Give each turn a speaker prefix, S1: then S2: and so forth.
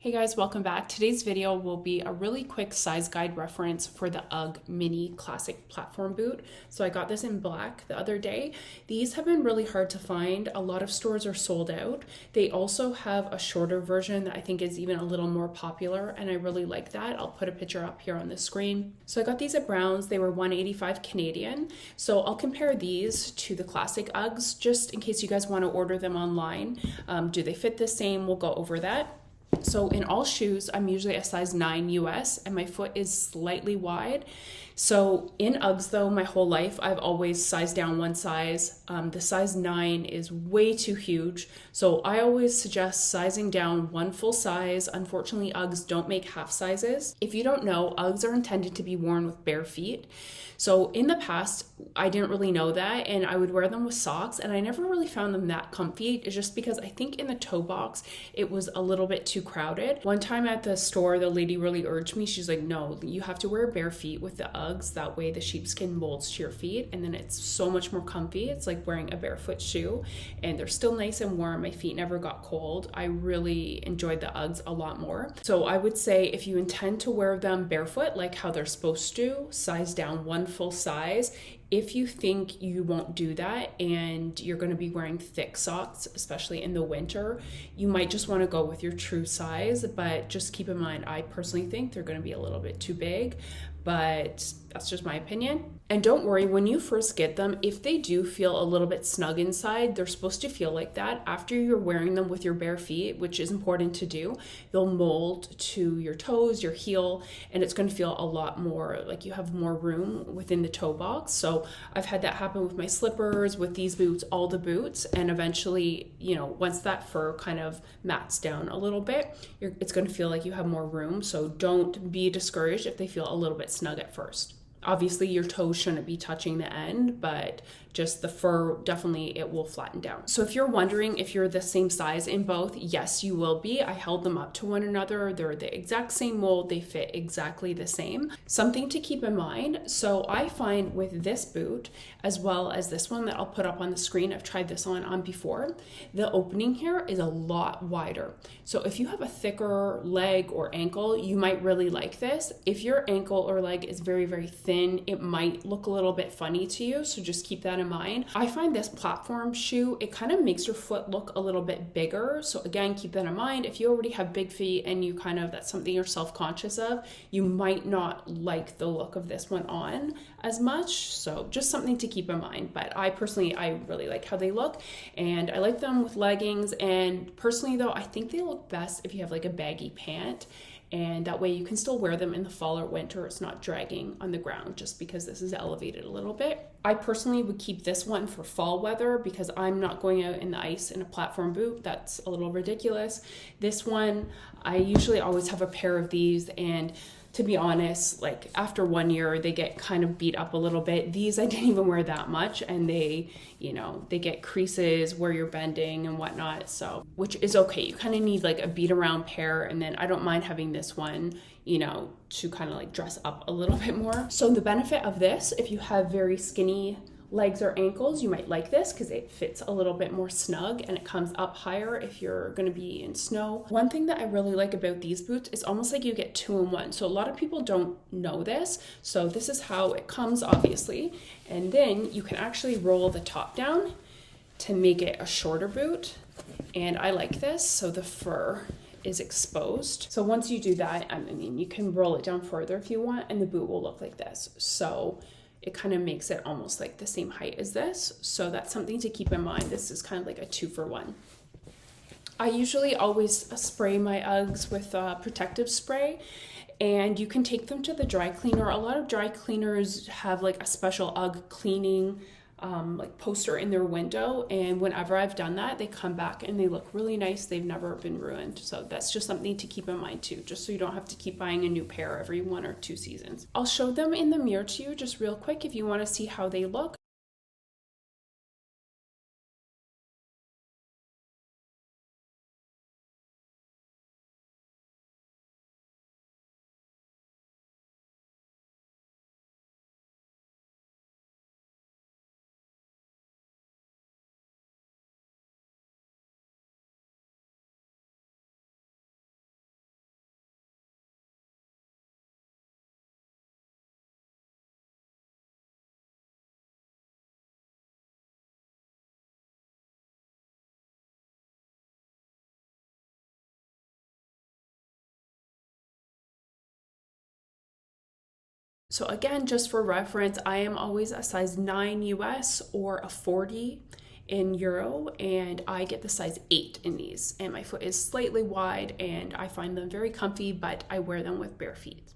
S1: Hey guys, welcome back. Today's video will be a really quick size guide reference for the UGG Mini Classic Platform Boot. So I got this in black the other day. These have been really hard to find. A lot of stores are sold out. They also have a shorter version that I think is even a little more popular, and I really like that. I'll put a picture up here on the screen. So I got these at Browns. They were $185 Canadian. So I'll compare these to the classic Uggs just in case you guys want to order them online. Do they fit the same? We'll go over that. So in all shoes, I'm usually a size 9 US and my foot is slightly wide. So in Uggs though, my whole life, I've always sized down one size. The size 9 is way too huge. So I always suggest sizing down one full size. Unfortunately, Uggs don't make half sizes. If you don't know, Uggs are intended to be worn with bare feet. So in the past, I didn't really know that, and I would wear them with socks, and I never really found them that comfy. It's just because I think in the toe box, it was a little bit too crowded. One time at the store, the lady really urged me. She's like, no, you have to wear bare feet with the Uggs. That way the sheepskin molds to your feet, and then it's so much more comfy. It's like wearing a barefoot shoe, and they're still nice and warm. My feet never got cold. I really enjoyed the Uggs a lot more. So I would say if you intend to wear them barefoot, like how they're supposed to, size down one full size. If you think you won't do that and you're going to be wearing thick socks, especially in the winter, you might just want to go with your true size. But just keep in mind, I personally think they're going to be a little bit too big, but that's just my opinion. And don't worry, when you first get them, if they do feel a little bit snug inside, they're supposed to feel like that. After you're wearing them with your bare feet, which is important to do, they'll mold to your toes, your heel, and it's going to feel a lot more like you have more room within the toe box. So I've had that happen with my slippers, with these boots, all the boots, and eventually, once that fur kind of mats down a little bit, it's going to feel like you have more room. So don't be discouraged if they feel a little bit snug at first. Obviously, your toes shouldn't be touching the end, but just the fur, definitely it will flatten down. So if you're wondering if you're the same size in both, yes, you will be. I held them up to one another. They're the exact same mold. They fit exactly the same. Something to keep in mind. So I find with this boot, as well as this one that I'll put up on the screen, I've tried this on before, the opening here is a lot wider. So if you have a thicker leg or ankle, you might really like this. If your ankle or leg is very, very thin, it might look a little bit funny to you. So just keep that in mind. I find this platform shoe, it kind of makes your foot look a little bit bigger. So again, keep that in mind. If you already have big feet and that's something you're self-conscious of, you might not like the look of this one on as much. So just something to keep in mind. But I really like how they look, and I like them with leggings. And personally though, I think they look best if you have like a baggy pant, and that way you can still wear them in the fall or winter. It's not dragging on the ground just because this is elevated a little bit. I personally would keep this one for fall weather because I'm not going out in the ice in a platform boot. That's a little ridiculous. This one, I usually always have a pair of these, and to be honest, like after 1 year, they get kind of beat up a little bit. These I didn't even wear that much, and they get creases where you're bending and whatnot. So, which is okay. You kind of need like a beat around pair, and then I don't mind having this one, to kind of like dress up a little bit more. So the benefit of this, if you have very skinny legs or ankles, you might like this because it fits a little bit more snug and it comes up higher if you're going to be in snow. One thing that I really like about these boots is almost like you get 2-in-1. So a lot of people don't know this. So this is how it comes, obviously. And then you can actually roll the top down to make it a shorter boot. And I like this. So the fur is exposed. So once you do that, you can roll it down further if you want, and the boot will look like this. So it kind of makes it almost like the same height as this. So that's something to keep in mind. This is kind of like a 2-for-1. I usually always spray my Uggs with protective spray, and you can take them to the dry cleaner. A lot of dry cleaners have like a special Ugg cleaning like poster in their window, and whenever I've done that, they come back and they look really nice. They've never been ruined. So that's just something to keep in mind too, just so you don't have to keep buying a new pair every 1 or 2 seasons. I'll show them in the mirror to you just real quick if you want to see how they look. So again, just for reference, I am always a size 9 US or a 40 in Euro, and I get the size 8 in these. And my foot is slightly wide and I find them very comfy, but I wear them with bare feet.